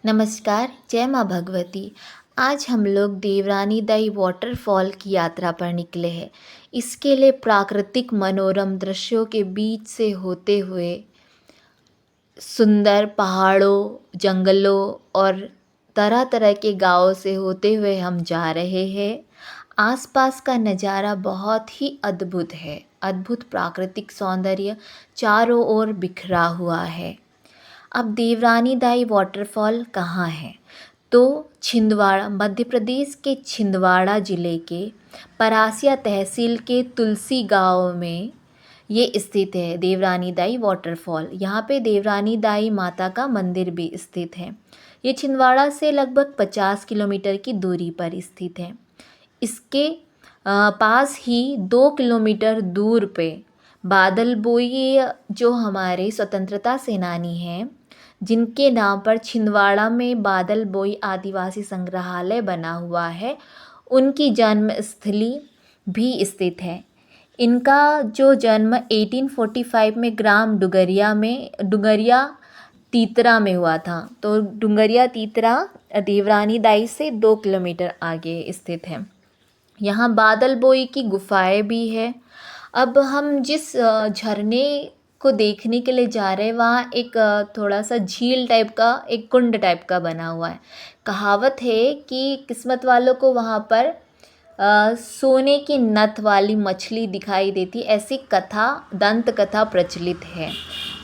नमस्कार, जय माँ भगवती। आज हम लोग देवरानी दाई वाटरफॉल की यात्रा पर निकले हैं। इसके लिए प्राकृतिक मनोरम दृश्यों के बीच से होते हुए सुंदर पहाड़ों, जंगलों और तरह-तरह के गाँवों से होते हुए हम जा रहे हैं। आसपास का नज़ारा बहुत ही अद्भुत है। अद्भुत प्राकृतिक सौंदर्य चारों ओर बिखरा हुआ है। अब देवरानी दाई वाटरफॉल कहाँ है? तो छिंदवाड़ा, मध्य प्रदेश के छिंदवाड़ा ज़िले के परासिया तहसील के तुलसी गाँव में ये स्थित है देवरानी दाई वाटरफॉल। यहाँ पे देवरानी दाई माता का मंदिर भी स्थित है। ये छिंदवाड़ा से लगभग 50 किलोमीटर की दूरी पर स्थित है। इसके पास ही 2 किलोमीटर दूर पे बादल बोई जो हमारे स्वतंत्रता सेनानी हैं, जिनके नाम पर छिंदवाड़ा में बादल बोई आदिवासी संग्रहालय बना हुआ है, उनकी जन्मस्थली भी स्थित है। इनका जो जन्म 1845 में ग्राम डुंगरिया तीतरा में हुआ था। तो डुंगरिया तीतरा देवरानी दाई से 2 किलोमीटर आगे स्थित है। यहाँ बादल बोई की गुफाएं भी है। अब हम जिस झरने को देखने के लिए जा रहे हैं, वहाँ एक थोड़ा सा झील टाइप का, एक कुंड टाइप का बना हुआ है। कहावत है कि किस्मत वालों को वहाँ पर सोने की नथ वाली मछली दिखाई देती, ऐसी कथा, दंत कथा प्रचलित है।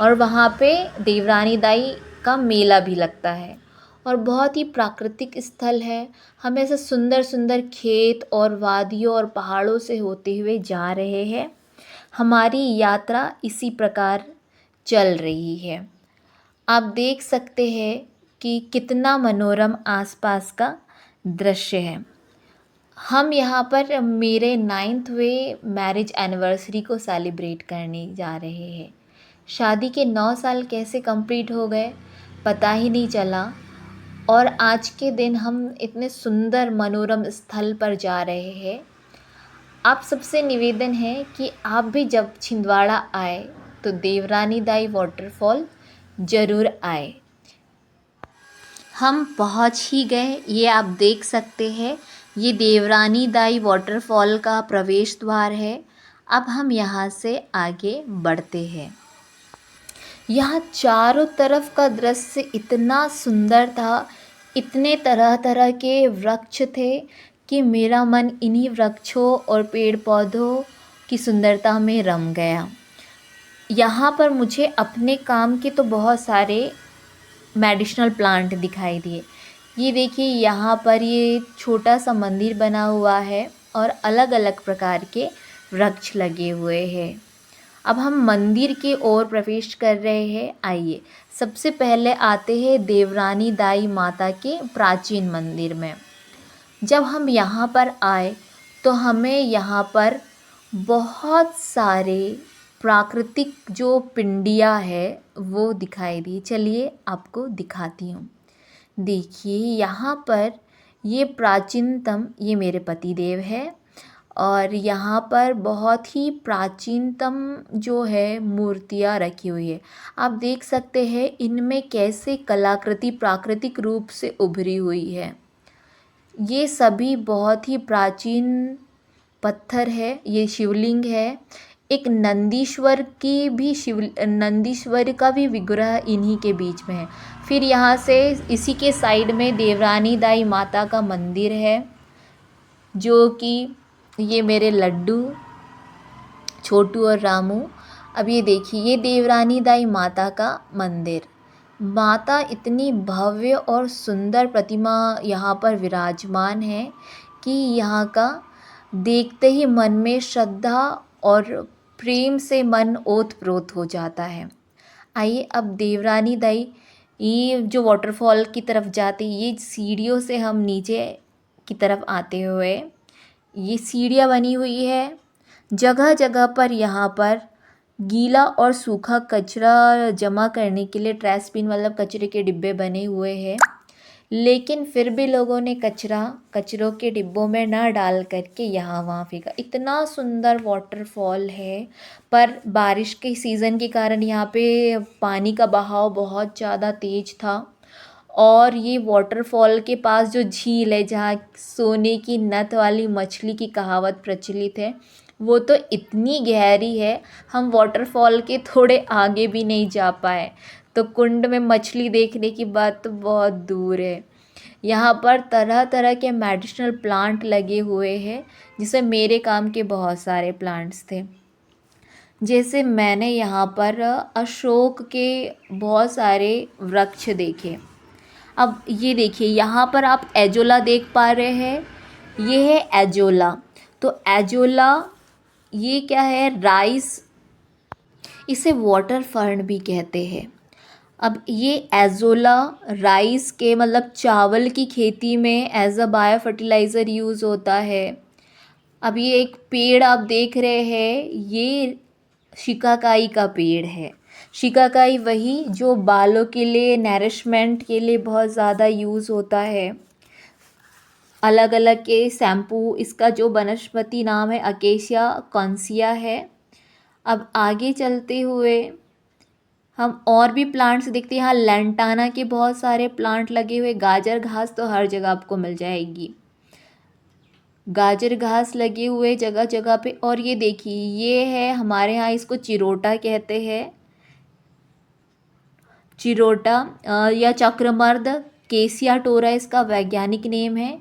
और वहाँ पे देवरानी दाई का मेला भी लगता है और बहुत ही प्राकृतिक स्थल है। हम ऐसे सुंदर सुंदर खेत और वादियों और पहाड़ों से होते हुए जा रहे हैं। हमारी यात्रा इसी प्रकार चल रही है। आप देख सकते हैं कि कितना मनोरम आसपास का दृश्य है। हम यहाँ पर मेरे 9th मैरिज एनिवर्सरी को सेलिब्रेट करने जा रहे हैं। शादी के 9 साल कैसे कंप्लीट हो गए पता ही नहीं चला, और आज के दिन हम इतने सुंदर मनोरम स्थल पर जा रहे हैं। आप सबसे निवेदन है कि आप भी जब छिंदवाड़ा आए तो देवरानी दाई वाटरफॉल ज़रूर आए। हम पहुंच ही गए, ये आप देख सकते हैं। ये देवरानी दाई वाटरफॉल का प्रवेश द्वार है। अब हम यहाँ से आगे बढ़ते हैं। यहाँ चारों तरफ का दृश्य इतना सुंदर था, इतने तरह तरह के वृक्ष थे कि मेरा मन इन्हीं वृक्षों और पेड़ पौधों की सुंदरता में रम गया। यहाँ पर मुझे अपने काम के तो बहुत सारे मेडिसिनल प्लांट दिखाई दिए। ये देखिए, यहाँ पर ये छोटा सा मंदिर बना हुआ है और अलग अलग प्रकार के वृक्ष लगे हुए हैं। अब हम मंदिर के ओर प्रवेश कर रहे हैं। आइए, सबसे पहले आते हैं देवरानी दाई माता के प्राचीन मंदिर में। जब हम यहाँ पर आए तो हमें यहाँ पर बहुत सारे प्राकृतिक जो पिंडियाँ है वो दिखाई दी। चलिए आपको दिखाती हूँ। देखिए यहाँ पर ये प्राचीनतम, ये मेरे पति देव है, और यहाँ पर बहुत ही प्राचीनतम जो है मूर्तियाँ रखी हुई है। आप देख सकते हैं इनमें कैसे कलाकृति प्राकृतिक रूप से उभरी हुई है। ये सभी बहुत ही प्राचीन पत्थर है। ये शिवलिंग है। एक नंदीश्वर का भी विग्रह इन्हीं के बीच में है। फिर यहाँ से इसी के साइड में देवरानी दाई माता का मंदिर है, जो कि ये मेरे लड्डू छोटू और रामू। अब ये देखिए, ये देवरानी दाई माता का मंदिर। माता इतनी भव्य और सुंदर प्रतिमा यहाँ पर विराजमान है कि यहाँ का देखते ही मन में श्रद्धा और प्रेम से मन ओत-प्रोत हो जाता है। आइए अब देवरानी दाई ये जो वाटरफॉल की तरफ जाते, ये सीढ़ियों से हम नीचे की तरफ आते हुए, ये सीढ़ियाँ बनी हुई है। जगह जगह पर यहाँ पर गीला और सूखा कचरा जमा करने के लिए ट्रैशबिन, मतलब कचरे के डिब्बे बने हुए हैं। लेकिन फिर भी लोगों ने कचरों के डिब्बों में ना डाल करके यहाँ वहाँ फेंका। इतना सुंदर वाटरफॉल है, पर बारिश के सीज़न के कारण यहाँ पे पानी का बहाव बहुत ज़्यादा तेज़ था और ये वाटरफॉल के पास जो झील है जहाँ सोने की नथ वाली मछली की कहावत प्रचलित है, वो तो इतनी गहरी है, हम वाटरफॉल के थोड़े आगे भी नहीं जा पाए, तो कुंड में मछली देखने की बात तो बहुत दूर है। यहाँ पर तरह तरह के मेडिसिनल प्लांट लगे हुए हैं, जिसमें मेरे काम के बहुत सारे प्लांट्स थे। जैसे मैंने यहाँ पर अशोक के बहुत सारे वृक्ष देखे। अब ये देखिए, यहाँ पर आप एजोला देख पा रहे हैं, ये है एजोला। तो एजोला ये क्या है, राइस, इसे वाटर फर्न भी कहते हैं। अब ये एजोला राइस के मतलब चावल की खेती में as a bio fertiliser use होता है। अब ये एक पेड़ आप देख रहे हैं, ये शिकाकाई का पेड़ है। शिकाकाई वही जो बालों के लिए, नरिशमेंट के लिए बहुत ज़्यादा यूज़ होता है। अलग अलग के शैम्पू, इसका जो वनस्पति नाम है अकेशिया कॉन्सिया है। अब आगे चलते हुए हम और भी प्लांट्स देखते हैं। यहाँ लैंटाना के बहुत सारे प्लांट लगे हुए। गाजर घास तो हर जगह आपको मिल जाएगी, गाजर घास लगे हुए जगह जगह पे। और ये देखिए, ये है हमारे यहाँ इसको चिरोटा कहते हैं, चिरोटा या चक्रमर्द, केसिया टोरा इसका वैज्ञानिक नेम है।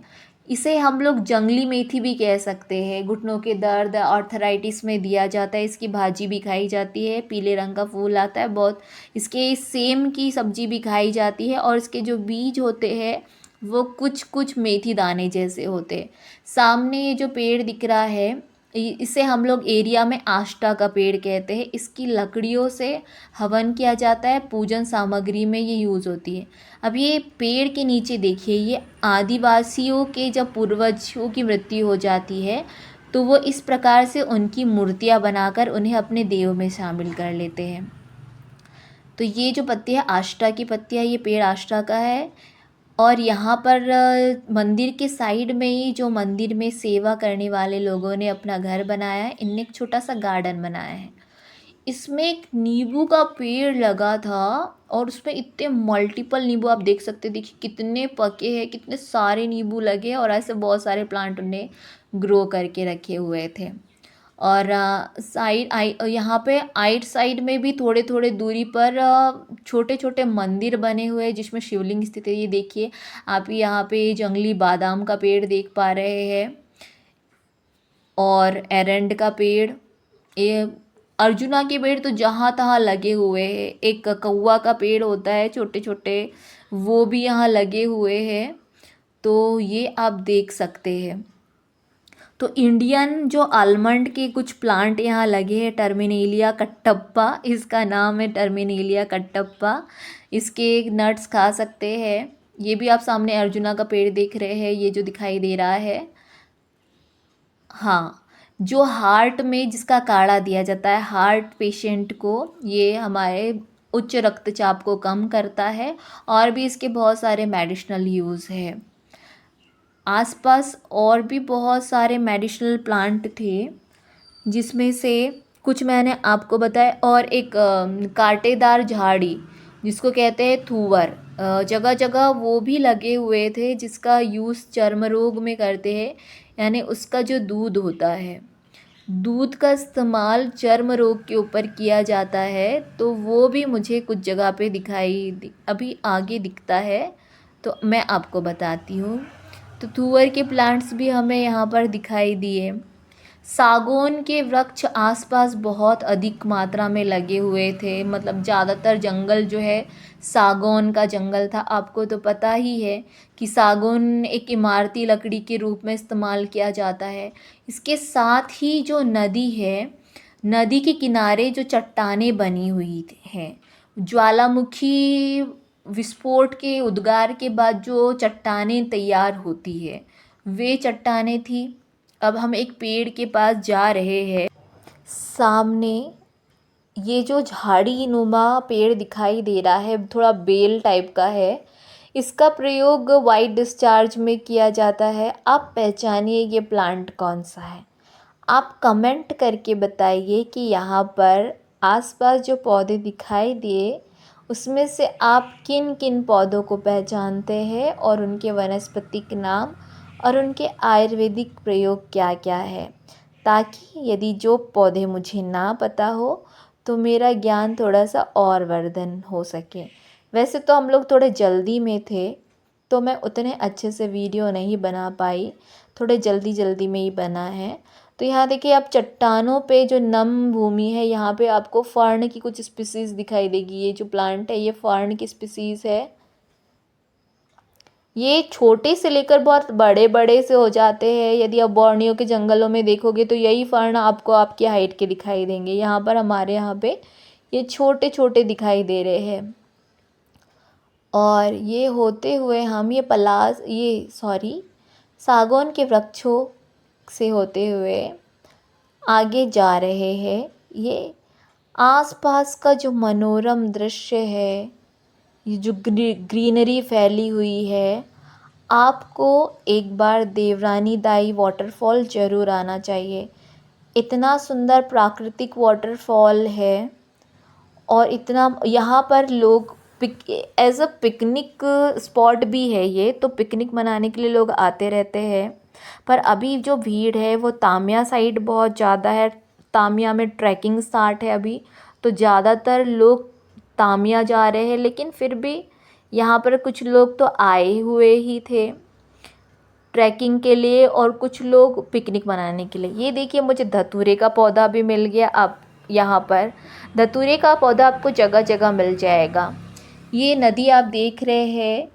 इसे हम लोग जंगली मेथी भी कह सकते हैं। घुटनों के दर्द, आर्थराइटिस में दिया जाता है। इसकी भाजी भी खाई जाती है, पीले रंग का फूल आता है बहुत। इसके सेम की सब्जी भी खाई जाती है, और इसके जो बीज होते हैं वो कुछ कुछ मेथी दाने जैसे होते हैं। सामने ये जो पेड़ दिख रहा है, इसे हम लोग एरिया में आष्टा का पेड़ कहते हैं। इसकी लकड़ियों से हवन किया जाता है, पूजन सामग्री में ये यूज़ होती है। अब ये पेड़ के नीचे देखिए, ये आदिवासियों के जब पूर्वजों की मृत्यु हो जाती है तो वो इस प्रकार से उनकी मूर्तियाँ बनाकर उन्हें अपने देव में शामिल कर लेते हैं। तो ये जो पत्ती है आष्टा की पत्ती है, ये पेड़ आष्टा का है। और यहाँ पर मंदिर के साइड में ही जो मंदिर में सेवा करने वाले लोगों ने अपना घर बनाया है, इनने एक छोटा सा गार्डन बनाया है। इसमें एक नींबू का पेड़ लगा था, और उसमें इतने मल्टीपल नींबू आप देख सकते हैं। देखिए कितने पके हैं, कितने सारे नींबू लगे, और ऐसे बहुत सारे प्लांट उन्हें ग्रो करके रखे हुए थे। और यहाँ पे आइट साइड में भी थोड़े थोड़े दूरी पर छोटे छोटे मंदिर बने हुए हैं जिसमें शिवलिंग स्थित है। ये देखिए, आप यहाँ पे जंगली बादाम का पेड़ देख पा रहे हैं, और एरंड का पेड़, ये अर्जुना के पेड़ तो जहाँ तहाँ लगे हुए हैं। एक कौवा का पेड़ होता है छोटे छोटे, वो भी यहाँ लगे हुए हैं। तो ये आप देख सकते हैं। तो इंडियन जो आलमंड के कुछ प्लांट यहाँ लगे हैं, टर्मिनेलिया कट्टप्पा इसका नाम है, टर्मिनेलिया कट्टप्पा। इसके नट्स खा सकते हैं। ये भी आप सामने अर्जुना का पेड़ देख रहे हैं, ये जो दिखाई दे रहा है। हाँ, जो हार्ट में जिसका काढ़ा दिया जाता है हार्ट पेशेंट को, ये हमारे उच्च रक्तचाप को कम करता है, और भी इसके बहुत सारे मेडिसिनल यूज़ है। आसपास और भी बहुत सारे मेडिसिनल प्लांट थे, जिसमें से कुछ मैंने आपको बताया। और एक कांटेदार झाड़ी जिसको कहते हैं थूवर, जगह जगह वो भी लगे हुए थे, जिसका यूज़ चर्म रोग में करते हैं। यानी उसका जो दूध होता है, दूध का इस्तेमाल चर्म रोग के ऊपर किया जाता है। तो वो भी मुझे कुछ जगह पे अभी आगे दिखता है, तो मैं आपको बताती हूँ। तो तुअर के प्लांट्स भी हमें यहाँ पर दिखाई दिए। सागौन के वृक्ष आसपास बहुत अधिक मात्रा में लगे हुए थे। मतलब ज़्यादातर जंगल जो है सागौन का जंगल था। आपको तो पता ही है कि सागौन एक इमारती लकड़ी के रूप में इस्तेमाल किया जाता है। इसके साथ ही जो नदी है, नदी के किनारे जो चट्टानें बनी हुई हैं, ज्वालामुखी विस्फोट के उद्गार के बाद जो चट्टानें तैयार होती है, वे चट्टानें थी। अब हम एक पेड़ के पास जा रहे हैं। सामने ये जो झाड़ी नुमा पेड़ दिखाई दे रहा है, थोड़ा बेल टाइप का है। इसका प्रयोग वाइट डिस्चार्ज में किया जाता है। आप पहचानिए ये प्लांट कौन सा है। आप कमेंट करके बताइए कि यहाँ पर आसपास जो पौधे दिखाई दिए उसमें से आप किन किन पौधों को पहचानते हैं और उनके वानस्पतिक नाम और उनके आयुर्वेदिक प्रयोग क्या क्या है, ताकि यदि जो पौधे मुझे ना पता हो तो मेरा ज्ञान थोड़ा सा और वर्धन हो सके। वैसे तो हम लोग थोड़े जल्दी में थे तो मैं उतने अच्छे से वीडियो नहीं बना पाई, थोड़े जल्दी में ही बना है। तो यहाँ देखिए आप चट्टानों पे जो नम भूमि है यहाँ पे आपको फर्न की कुछ स्पीसीज़ दिखाई देगी। ये जो प्लांट है ये फर्न की स्पीसीज़ है। ये छोटे से लेकर बहुत बड़े बड़े से हो जाते हैं। यदि आप बोर्नियो के जंगलों में देखोगे तो यही फर्न आपको आपकी हाइट के दिखाई देंगे। यहाँ पर हमारे यहाँ पे ये छोटे छोटे दिखाई दे रहे हैं। और ये होते हुए हम ये सागौन के वृक्षों से होते हुए आगे जा रहे हैं। ये आसपास का जो मनोरम दृश्य है, ये जो ग्रीनरी फैली हुई है, आपको एक बार देवरानी दाई वाटरफॉल ज़रूर आना चाहिए। इतना सुंदर प्राकृतिक वाटरफॉल है और इतना यहाँ पर लोग एज अ पिकनिक स्पॉट भी है ये, तो पिकनिक मनाने के लिए लोग आते रहते हैं। पर अभी जो भीड़ है वो तामिया साइड बहुत ज़्यादा है। तामिया में ट्रैकिंग स्टार्ट है अभी, तो ज़्यादातर लोग तामिया जा रहे हैं, लेकिन फिर भी यहाँ पर कुछ लोग तो आए हुए ही थे ट्रैकिंग के लिए और कुछ लोग पिकनिक मनाने के लिए। ये देखिए मुझे धतूरे का पौधा भी मिल गया। अब यहाँ पर धतूरे का पौधा आपको जगह जगह मिल जाएगा। ये नदी आप देख रहे हैं,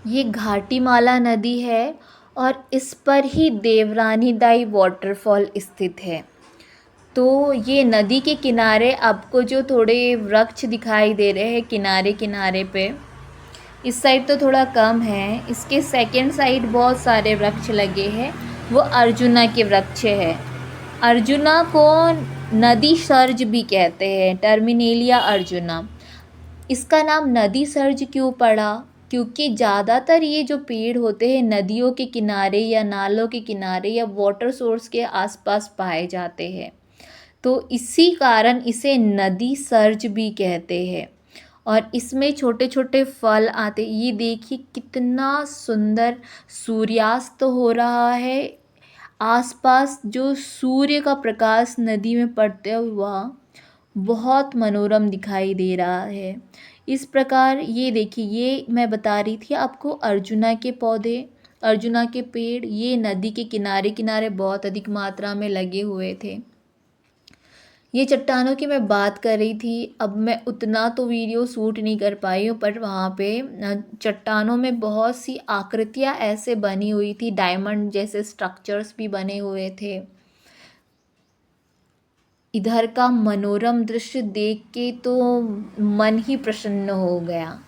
ये घाटीमाला नदी है और इस पर ही देवरानी दाई वाटरफॉल स्थित है। तो ये नदी के किनारे आपको जो थोड़े वृक्ष दिखाई दे रहे हैं किनारे किनारे पे, इस साइड तो थोड़ा कम है, इसके सेकंड साइड बहुत सारे वृक्ष लगे हैं। वो अर्जुना के वृक्ष है। अर्जुना को नदी सर्ज भी कहते हैं, टर्मिनेलिया अर्जुना। इसका नाम नदी सर्ज क्यों पड़ा? क्योंकि ज़्यादातर ये जो पेड़ होते हैं नदियों के किनारे या नालों के किनारे या वाटर सोर्स के आसपास पाए जाते हैं, तो इसी कारण इसे नदी सर्ज भी कहते हैं। और इसमें छोटे छोटे फल आते। ये देखिए कितना सुंदर सूर्यास्त हो रहा है। आसपास जो सूर्य का प्रकाश नदी में पड़ते हुआ बहुत मनोरम दिखाई दे रहा है। इस प्रकार ये देखिए, ये मैं बता रही थी आपको अर्जुना के पौधे, अर्जुना के पेड़ ये नदी के किनारे किनारे बहुत अधिक मात्रा में लगे हुए थे। ये चट्टानों की मैं बात कर रही थी। अब मैं उतना तो वीडियो शूट नहीं कर पाई हूँ, पर वहाँ पे चट्टानों में बहुत सी आकृतियाँ ऐसे बनी हुई थी, डायमंड जैसे स्ट्रक्चर्स भी बने हुए थे। इधर का मनोरम दृश्य देख के तो मन ही प्रसन्न हो गया।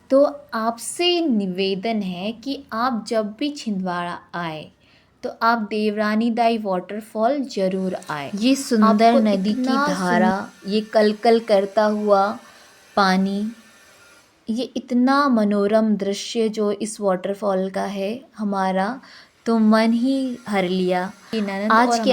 तो आपसे निवेदन है कि आप जब भी छिंदवाड़ा आए तो आप देवरानी दाई वाटरफॉल ज़रूर आए। ये सुंदर नदी की धारा, ये कलकल करता हुआ पानी, ये इतना मनोरम दृश्य जो इस वाटरफॉल का है हमारा, तो मन ही हर लिया। आज के